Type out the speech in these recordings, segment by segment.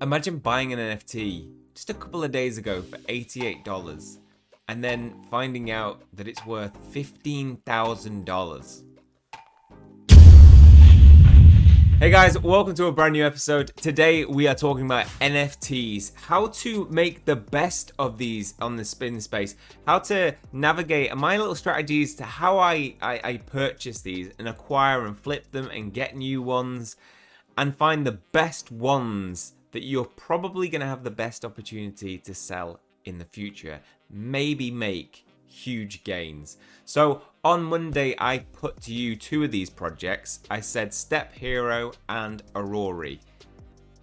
Imagine buying an NFT just a couple of days ago for $88 and then finding out that it's worth $15,000. Hey guys, welcome to a brand new episode. Today we are talking about NFTs, how to make the best of these on the spin space, how to navigate, and my little strategies to how I purchase these and acquire and flip them and get new ones and find the best ones that you're probably going to have the best opportunity to sell in the future, maybe make huge gains. So on Monday, I put to you two of these projects. I said Step Hero and Aurora.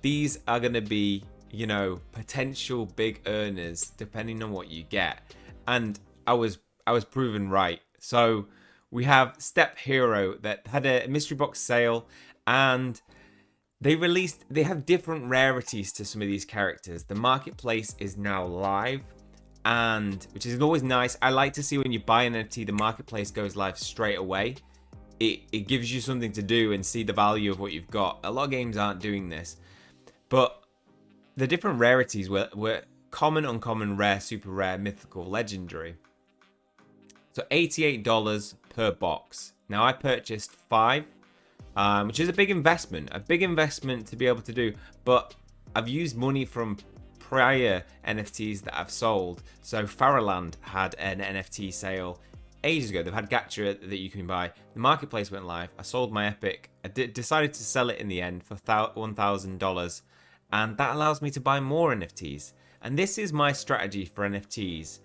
These are going to be, you know, potential big earners depending on what you get. And I was proven right. So we have Step Hero that had a mystery box sale, and they have different rarities to some of these characters. The marketplace is now live, and which is always nice. I like to see when you buy an NFT, the marketplace goes live straight away. It gives you something to do and see the value of what you've got. A lot of games aren't doing this, but the different rarities were common, uncommon, rare, super rare, mythical, legendary. So $88 per box. Now I purchased 5. Which is a big investment to be able to do, but I've used money from prior NFTs that I've sold. So Faraland had an NFT sale ages ago. They've had Gacha that you can buy. The marketplace went live. I sold my Epic. I decided to sell it in the end for $1,000, and that allows me to buy more NFTs. And this is my strategy for NFTs.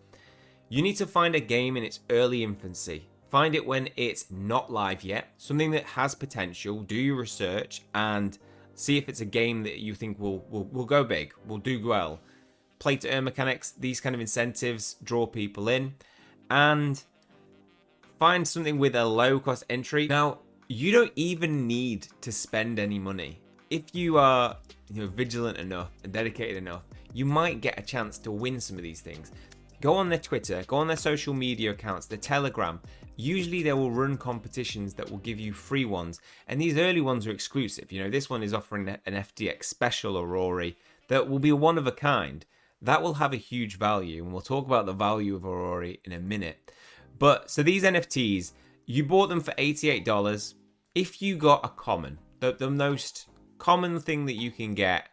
You need to find a game in its early infancy. Find it when it's not live yet, something that has potential. Do your research and see if it's a game that you think will go big, will do well. Play to earn mechanics, these kind of incentives draw people in, and find something with a low cost entry. Now, you don't even need to spend any money. If you are, vigilant enough and dedicated enough, you might get a chance to win some of these things. Go on their Twitter, go on their social media accounts, their Telegram. Usually they will run competitions that will give you free ones, and these early ones are exclusive. This one is offering an FTX special Aurora that will be one of a kind. That will have a huge value, and we'll talk about the value of Aurora in a minute. But so these NFTs, you bought them for $88. If you got a common, the most common thing that you can get,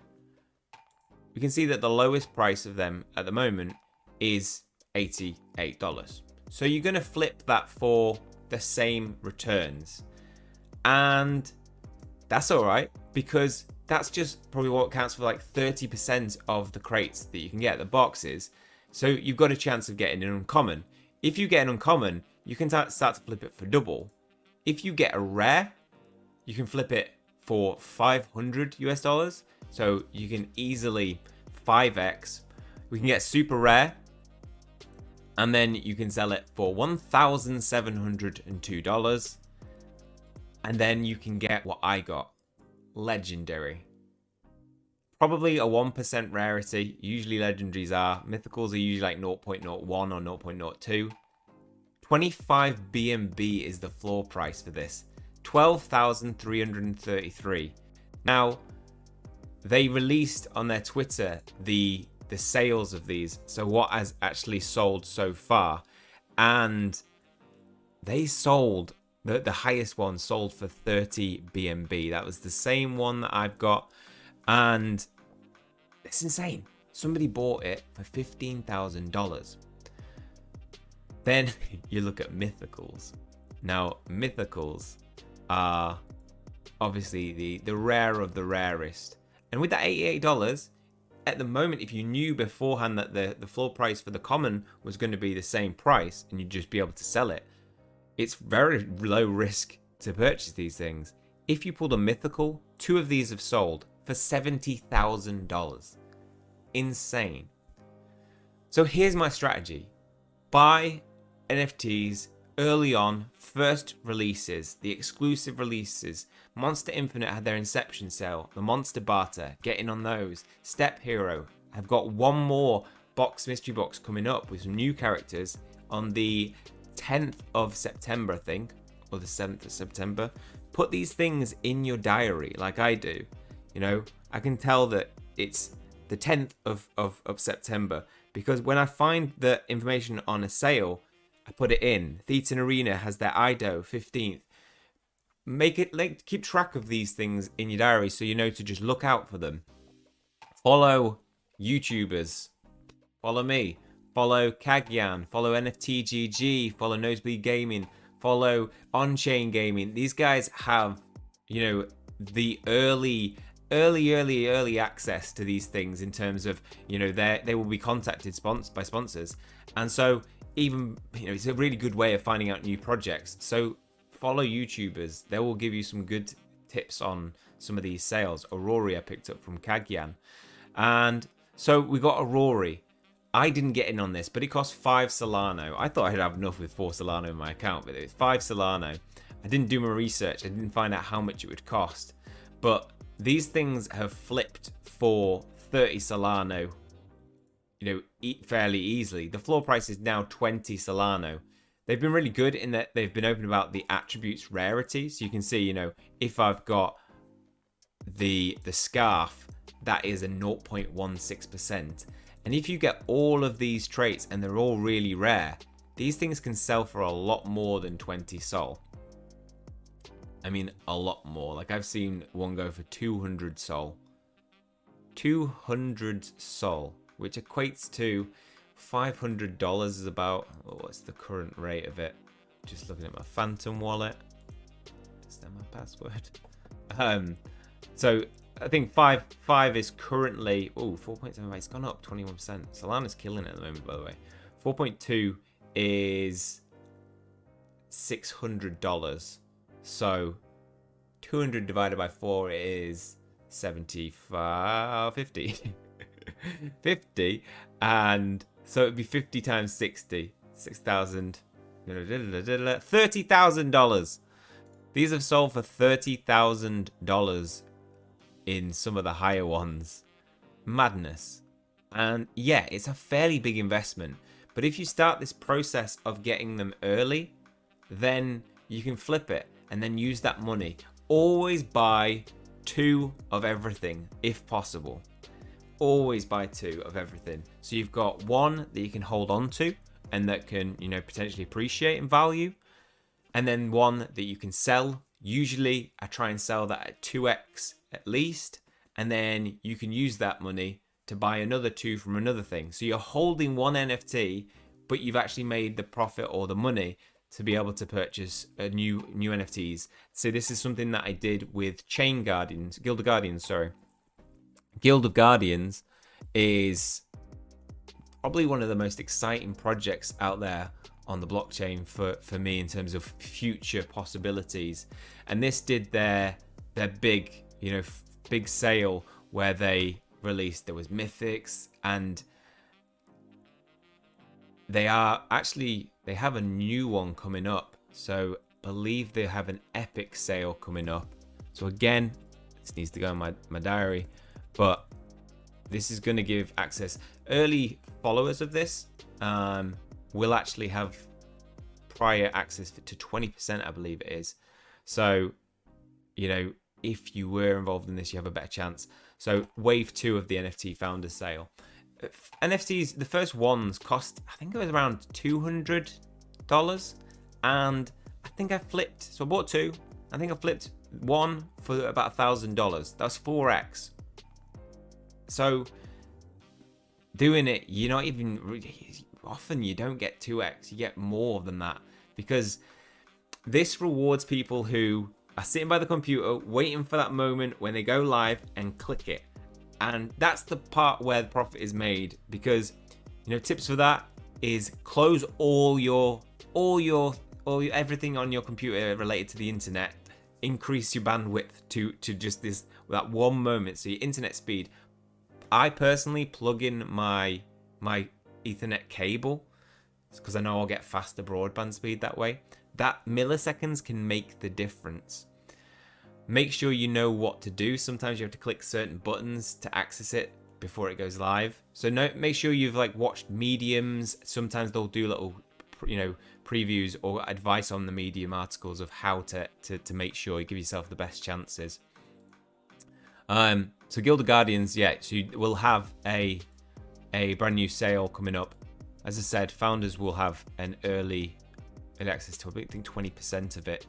we can see that the lowest price of them at the moment is $88. So you're going to flip that for the same returns. And that's all right, because that's just probably what counts for like 30% of the crates that you can get, the boxes. So you've got a chance of getting an uncommon. If you get an uncommon, you can start to flip it for double. If you get a rare, you can flip it for $500 US. So you can easily 5x. We can get super rare, and then you can sell it for $1,702. And then you can get what I got, legendary. Probably a 1% rarity. Usually legendaries are. Mythicals are usually like 0.01 or 0.02. 25 BNB is the floor price for this. 12,333. Now, they released on their Twitter the sales of these, so what has actually sold so far, and they sold the highest one sold for 30 BNB. That was the same one that I've got, and it's insane. Somebody bought it for $15,000. Then you look at mythicals. Now mythicals are obviously the rare of the rarest, and with that $88 at the moment, if you knew beforehand that the floor price for the common was going to be the same price and you'd just be able to sell it, it's very low risk to purchase these things. If you pulled a mythical, 2 of these have sold for $70,000. Insane. So here's my strategy. Buy NFTs early on, first releases, the exclusive releases. Monster Infinite had their inception sale, the Monster Barter, get in on those. Step Hero, I've got one more mystery box coming up with some new characters on the 10th of September, I think, or the 7th of September. Put these things in your diary like I do. I can tell that it's the 10th of September, because when I find the information on a sale, I put it in. Thetan Arena has their IDO 15th. Make it, like, keep track of these things in your diary so you know to just look out for them. Follow YouTubers. Follow me. Follow Kagyan. Follow NFTGG. Follow Nosebleed Gaming. Follow On-Chain Gaming. These guys have, you know, the early access to these things in terms of, you know, they will be contacted by sponsors. And so even, you know, it's a really good way of finding out new projects. So follow YouTubers. They will give you some good tips on some of these sales. Aurori I picked up from Kagyan. And so we got Aurori. I didn't get in on this, but it cost 5 Solano. I thought I'd have enough with 4 Solano in my account, but it was 5 Solano. I didn't do my research. I didn't find out how much it would cost. But these things have flipped for 30 Solano, you know, fairly easily. The floor price is now 20 Solano. They've been really good in that they've been open about the attributes rarity. So you can see, you know, if I've got the scarf, that is a 0.16%. And if you get all of these traits and they're all really rare, these things can sell for a lot more than 20 Sol. I mean, a lot more. Like, I've seen one go for 200 Sol. 200 Sol, which equates to $500 is about, oh, what's the current rate of it? Just looking at my Phantom wallet. Is that my password? So I think 5 is currently, oh, 4.75. It's gone up 21%. Solana's killing it at the moment, by the way. 4.2 is $600. So 200 divided by 4 is 75, 50. 50. And so it'd be 50 times 60. 6,000. $30,000. These have sold for $30,000 in some of the higher ones. Madness. And yeah, it's a fairly big investment. But if you start this process of getting them early, then you can flip it and then use that money. Always buy 2 of everything if possible. Always buy 2 of everything. So you've got 1 that you can hold on to and that can, you know, potentially appreciate in value. And then 1 that you can sell. Usually I try and sell that at 2x at least. And then you can use that money to buy another 2 from another thing. So you're holding 1 NFT, but you've actually made the profit or the money to be able to purchase a new NFTs. So this is something that I did with Guild of Guardians, sorry. Guild of Guardians is probably one of the most exciting projects out there on the blockchain for me in terms of future possibilities. And this did their big, you know, big sale where they released, there was Mythics, and they have a new one coming up. So I believe they have an epic sale coming up. So again, this needs to go in my diary, but this is going to give access. Early followers of this will actually have prior access to 20%, I believe it is. So, you know, if you were involved in this, you have a better chance. So wave 2 of the NFT founder sale. NFTs, the first ones cost, I think it was around $200, and I think I flipped. So I bought 2. I think I flipped 1 for about $1,000. That's 4x. So doing it, you're not even, often you don't get 2x, you get more than that, because this rewards people who are sitting by the computer waiting for that moment when they go live and click it. And that's the part where the profit is made, because, you know, tips for that is close all your everything on your computer related to the internet. Increase your bandwidth to just that one moment. So your internet speed. I personally plug in my Ethernet cable because I know I'll get faster broadband speed that way. That milliseconds can make the difference. Make sure you know what to do. Sometimes you have to click certain buttons to access it before it goes live. So make sure you've like watched Mediums. Sometimes they'll do little, you know, previews or advice on the Medium articles of how to make sure you give yourself the best chances. So Guild of Guardians, yeah, so we'll have a brand new sale coming up. As I said, founders will have an early access to, I think, 20% of it,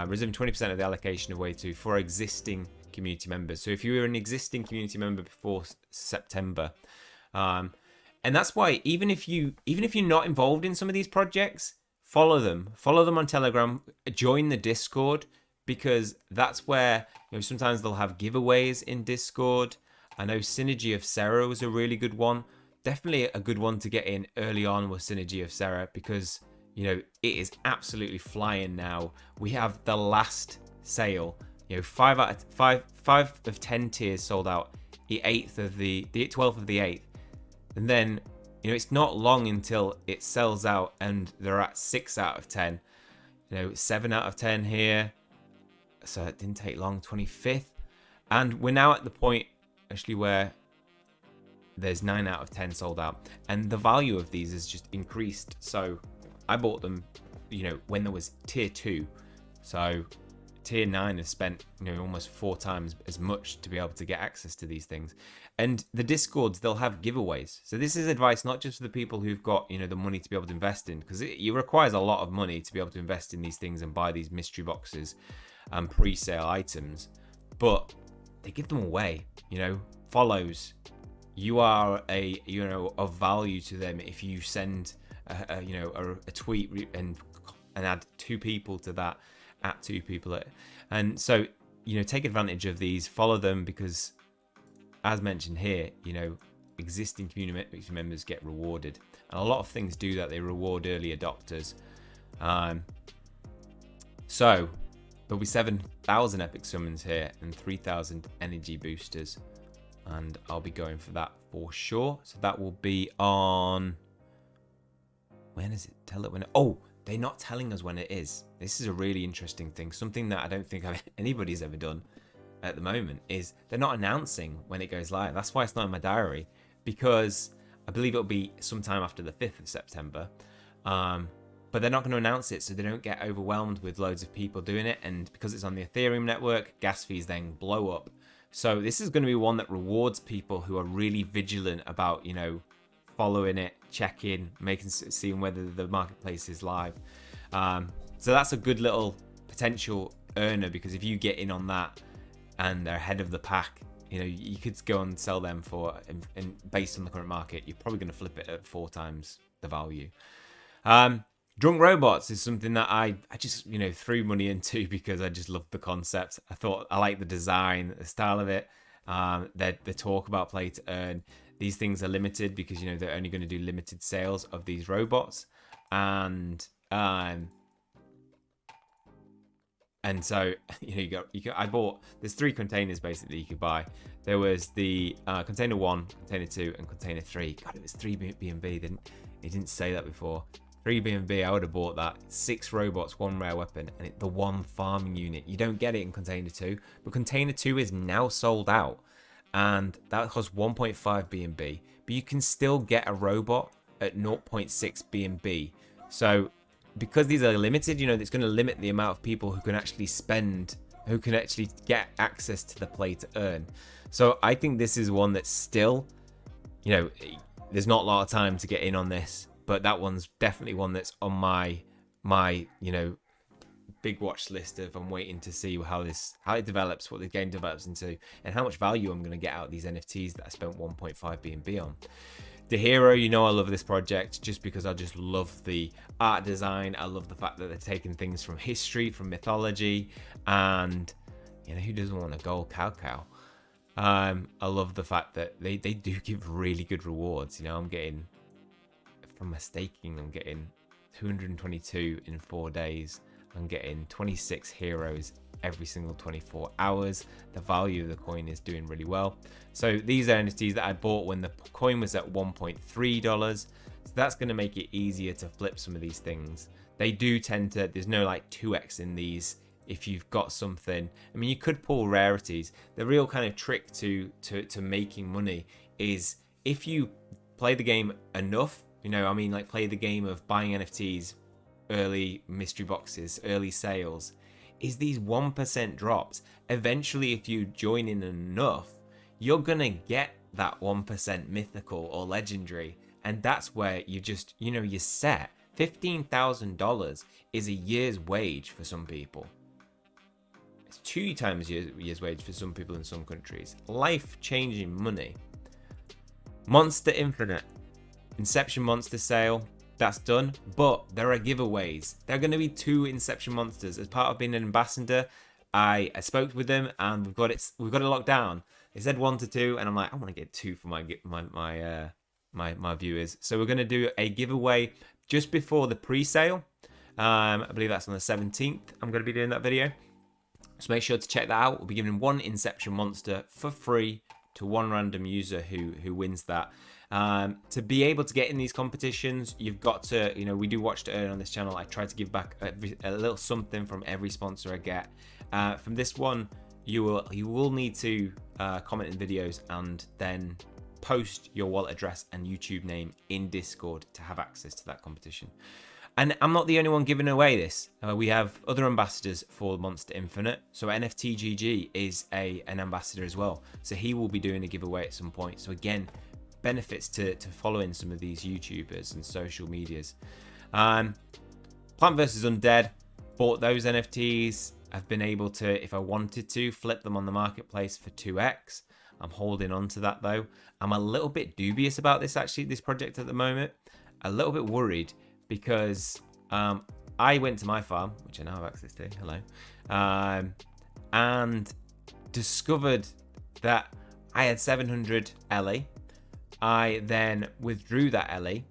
reserving 20% of the allocation away to for existing community members. So if you were an existing community member before September, and that's why even if you're not involved in some of these projects, follow them on Telegram, join the Discord, because that's where, you know, sometimes they'll have giveaways in Discord. I know Synergy of Sarah was a really good one. Definitely a good one to get in early on with Synergy of Sarah, because, you know, it is absolutely flying now. We have the last sale, you know, 5 of 10 tiers sold out, the 12th of the 8th. And then, you know, it's not long until it sells out and they're at 6 out of 10. You know, 7 out of 10 here. So it didn't take long, 25th. And we're now at the point actually where there's 9 out of 10 sold out. And the value of these has just increased. So I bought them, you know, when there was tier 2. So tier 9 has spent, you know, almost 4 times as much to be able to get access to these things. And the Discords, they'll have giveaways. So this is advice not just for the people who've got, you know, the money to be able to invest in, because it requires a lot of money to be able to invest in these things and buy these mystery boxes and pre-sale items, but they give them away. You know, follows, you are of value to them if you send a tweet and add 2 people to that, at 2 people, and so, you know, take advantage of these, follow them, because as mentioned here, you know, existing community members get rewarded, and a lot of things do that. They reward early adopters. So there'll be 7,000 epic summons here and 3,000 energy boosters, and I'll be going for that for sure. So that will be on, when is it? Tell it when. Oh, they're not telling us when it is. This is a really interesting thing. Something that I don't think anybody's ever done at the moment is they're not announcing when it goes live. That's why it's not in my diary, because I believe it'll be sometime after the 5th of September. But they're not going to announce it so they don't get overwhelmed with loads of people doing it. And because it's on the Ethereum network, gas fees then blow up. So this is going to be one that rewards people who are really vigilant about, you know, following it, checking, seeing whether the marketplace is live. So that's a good little potential earner, because if you get in on that and they're ahead of the pack, you know, you could go and sell them for, and based on the current market, you're probably going to flip it at 4 times the value. Drunk Robots is something that I just, you know, threw money into because I just loved the concept. I thought I like the design, the style of it. The talk about play to earn. These things are limited because, you know, they're only going to do limited sales of these robots, and so, you know, I bought, there's 3 containers basically you could buy. There was the container 1, container 2, and container 3. God, it was 3 B&B. He didn't say that before. 3 B&B, I would have bought that. 6 robots, 1 rare weapon, and the 1 farming unit. You don't get it in container 2, but container 2 is now sold out, and that costs 1.5 B&B, but you can still get a robot at 0.6 B&B. So because these are limited, you know, it's going to limit the amount of people who can actually spend, who can actually get access to the play to earn. So I think this is one that's still, you know, there's not a lot of time to get in on this, but that one's definitely one that's on my you know, big watch list of, I'm waiting to see how it develops, what the game develops into, and how much value I'm going to get out of these NFTs that I spent 1.5 B&B on. The Hero, you know, I love this project just because I just love the art design. I love the fact that they're taking things from history, from mythology, and, you know, who doesn't want a gold cow? I love the fact that they do give really good rewards. You know, I'm getting, from my staking, I'm getting 222 in 4 days. I'm getting 26 heroes every single 24 hours. The value of the coin is doing really well. So these are NFTs that I bought when the coin was at $1.3. So that's going to make it easier to flip some of these things. They do tend to, there's no like 2x in these if you've got something. I mean, you could pull rarities. The real kind of trick to making money is if you play the game enough, you know, I mean, like play the game of buying NFTs, early mystery boxes, early sales. is these 1% drops. Eventually, if you join in enough, you're gonna get that 1% mythical or legendary, and that's where you just, you're set. $15,000 is a year's wage for some people. It's 2 times year's wage for some people in some countries. Life-changing money. Monster Infinite. Inception Monster sale. That's done. But there are giveaways. There are going to be 2 Inception Monsters. As part of being an ambassador, I spoke with them and we've got it locked down. They said 1 to 2, and I'm like, I want to get 2 for my viewers. So we're going to do a giveaway just before the pre-sale. I believe that's on the 17th. I'm going to be doing that video. So make sure to check that out. We'll be giving 1 Inception Monster for free to 1 random user who wins that. To be able to get in these competitions, you've got to, we do watch to earn on this channel. I try to give back a little something from every sponsor I get. From this one, you will need to comment in videos and then post your wallet address and YouTube name in Discord to have access to that competition. And I'm not the only one giving away this. We have other ambassadors for Monster Infinite. So NFTGG is an ambassador as well. So he will be doing a giveaway at some point. So again, benefits to following some of these YouTubers and social medias. Plant vs Undead, bought those NFTs. I've been able to, if I wanted to, flip them on the marketplace for 2x. I'm holding on to that though. I'm a little bit dubious about this project at the moment. A little bit worried because I went to my farm, which I now have access to, hello, and discovered that I had 700 LA. I then withdrew that LA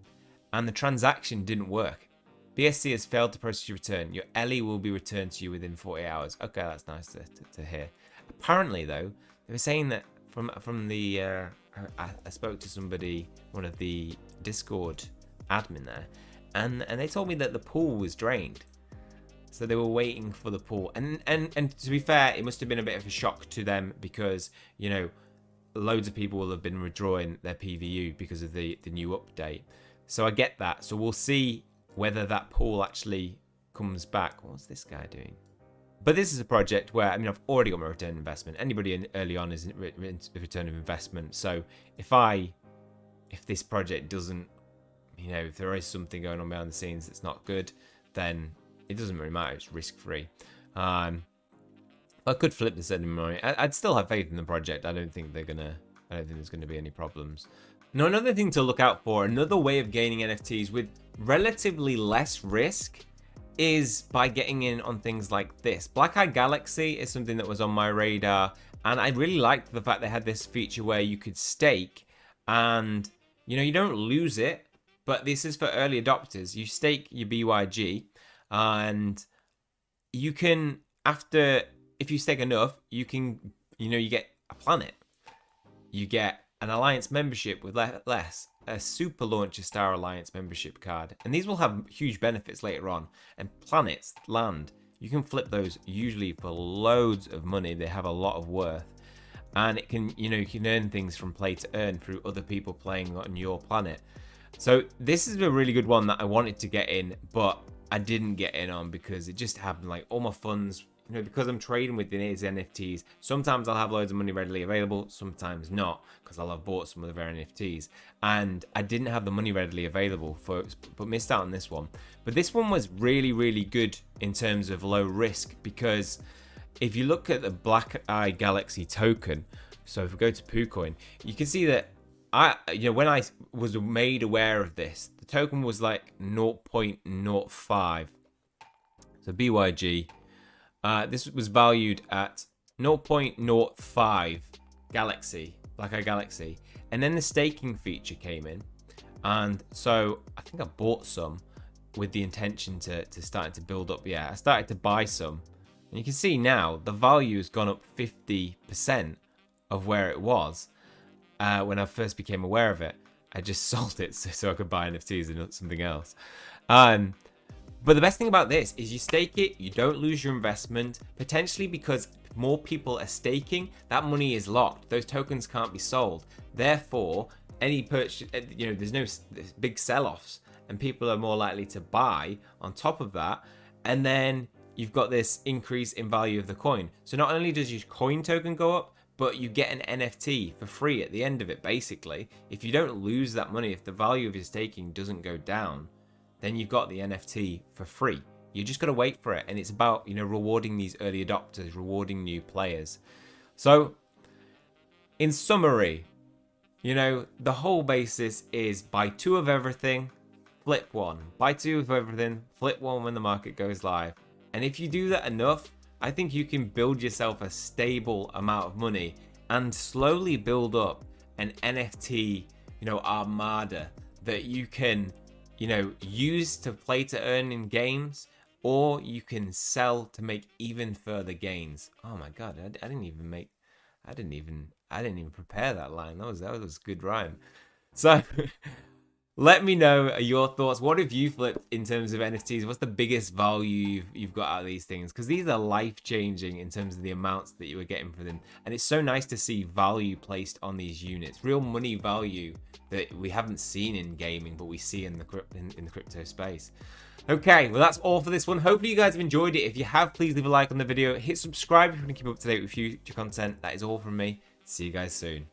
and the transaction didn't work. BSC has failed to process your return. Your LE will be returned to you within 40 hours. Okay, that's nice to hear. Apparently though, they were saying that from the, I spoke to somebody, one of the Discord admin there, and they told me that the pool was drained. So they were waiting for the pool. And to be fair, it must have been a bit of a shock to them because, loads of people will have been withdrawing their PVU because of the new update. So I get that. So we'll see whether that pool actually comes back. What's this guy doing? But this is a project where, I've already got my return on investment. Anybody early on is a return of investment. So if this project doesn't, if there is something going on behind the scenes that's not good, then it doesn't really matter. It's risk-free. I could flip this anymore. I'd still have faith in the project. I don't think there's gonna be any problems. Now, another thing to look out for, another way of gaining NFTs with relatively less risk, is by getting in on things like this. Black Eye Galaxy is something that was on my radar, and I really liked the fact they had this feature where you could stake, and you don't lose it, but this is for early adopters. You stake your BYG, and you can, if you stake enough, you can, you get a planet, you get an alliance membership with less, a super launcher star alliance membership card, and these will have huge benefits later on. And planets, land, you can flip those usually for loads of money. They have a lot of worth, and it can, you can earn things from play to earn through other people playing on your planet. So this is a really good one that I wanted to get in, but I didn't get in on because it just happened. Like all my funds, because I'm trading with these NFTs, sometimes I'll have loads of money readily available, sometimes not, because I'll have bought some of their NFTs, and I didn't have the money readily available but missed out on this one. But this one was really, really good in terms of low risk, because if you look at the Black Eye Galaxy token, so if we go to PooCoin, you can see that when I was made aware of this, the token was like 0.05. So BYG. This was valued at 0.05 Galaxy, Black Eye Galaxy. And then the staking feature came in. And so I think I bought some with the intention to start to build up. Yeah, I started to buy some. And you can see now the value has gone up 50% of where it was when I first became aware of it. I just sold it so I could buy NFTs and something else. But the best thing about this is you stake it, you don't lose your investment, potentially because more people are staking, that money is locked. Those tokens can't be sold. Therefore, any purchase, there's no big sell-offs, and people are more likely to buy on top of that. And then you've got this increase in value of the coin. So not only does your coin token go up, but you get an NFT for free at the end of it, basically. If you don't lose that money, if the value of your staking doesn't go down, then you've got the NFT for free. You just got to wait for it. And it's about, rewarding these early adopters, rewarding new players. So in summary, the whole basis is buy 2 of everything, flip 1. Buy 2 of everything, flip 1 when the market goes live. And if you do that enough, I think you can build yourself a stable amount of money and slowly build up an NFT, armada that you can, use to play to earn in games, or you can sell to make even further gains. Oh my God, I didn't even prepare that line. That was a good rhyme. So let me know your thoughts. What have you flipped in terms of NFTs? What's the biggest value you've got out of these things? Because these are life-changing in terms of the amounts that you were getting for them. And it's so nice to see value placed on these units. Real money value that we haven't seen in gaming, but we see in the crypto space. Okay, well that's all for this one. Hopefully you guys have enjoyed it. If you have, please leave a like on the video. Hit subscribe if you want to keep up to date with future content. That is all from me. See you guys soon.